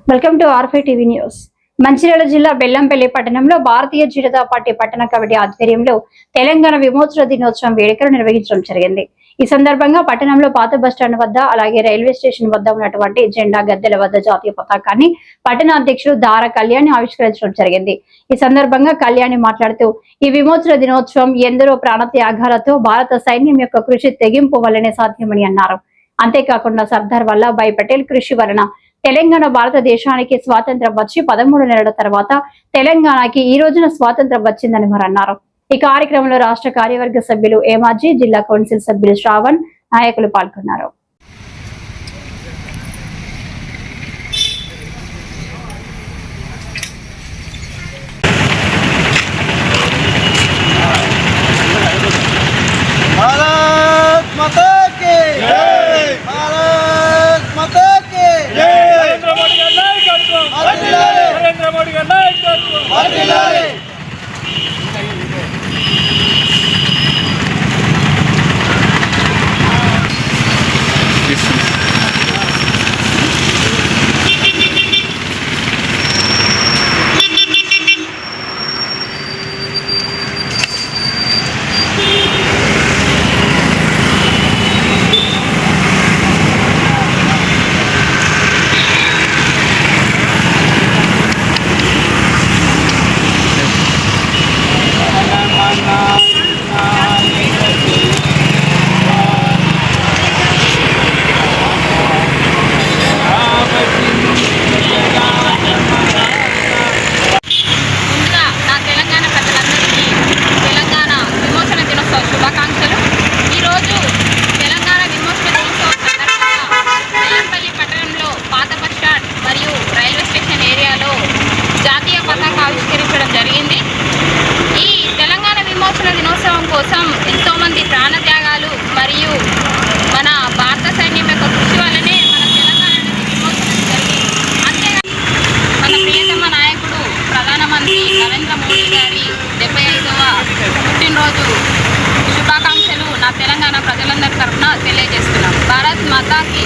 Welcome to R5 TV news. Mancherial జిల్లా బెల్లంపల్లి పట్టణంలో Bharatiya Janata party పట్టణ కమిటీ ఆధ్వర్యంలో తెలంగాణ విమోచన దినోత్సవం వేడుకలు నిర్వహించడం జరిగింది. ఈ సందర్భంగా పట్టణంలో పాత బస్టాండ్ వద్ద అలాగే రైల్వే స్టేషన్ వద్ద ఉన్నటువంటి జెండా గద్దెల వద్ద జాతీయ పతాకాన్ని పట్టణ అధ్యక్షుడు దార కళ్యాణి ఆవిష్కరించడం జరిగింది. ఈ సందర్భంగా కళ్యాణి మాట్లాడుతూ ఈ విమోచన దినోత్సవం ఎందరో ప్రాణత్యాగాలతో భారత సైన్యం యొక్క కృషి తెగింపు వల్లనే సాధ్యమని అన్నారు. అంతేకాకుండా సర్దార్ వల్లభాయ్ పటేల్ కృషి వలన తెలంగాణ భారతదేశానికి స్వాతంత్రం వచ్చి 13 నెలల తర్వాత తెలంగాణకి ఈ రోజున స్వాతంత్రం వచ్చిందని వారు అన్నారు. ఈ కార్యక్రమంలో రాష్ట్ర కార్యవర్గ సభ్యులు ఏమాజీ, జిల్లా కౌన్సిల్ సభ్యులు శ్రావణ్, నాయకులు పాల్గొన్నారు. ఆవిష్కరించడం జరిగింది. ఈ తెలంగాణ విమోచన దినోత్సవం కోసం ఎంతో మంది ప్రాణత్యాగాలు మరియు మన భారత సైన్యం యొక్క కృషి వల్లనే మన తెలంగాణ విమోచన జరిగింది. అంతేగాని మన ప్రియతమ నాయకుడు ప్రధానమంత్రి నరేంద్ర మోడీ గారి 75వ పుట్టినరోజు శుభాకాంక్షలు నా తెలంగాణ ప్రజలందరి తరఫున తెలియజేస్తున్నాం. భారత్ మాతాకి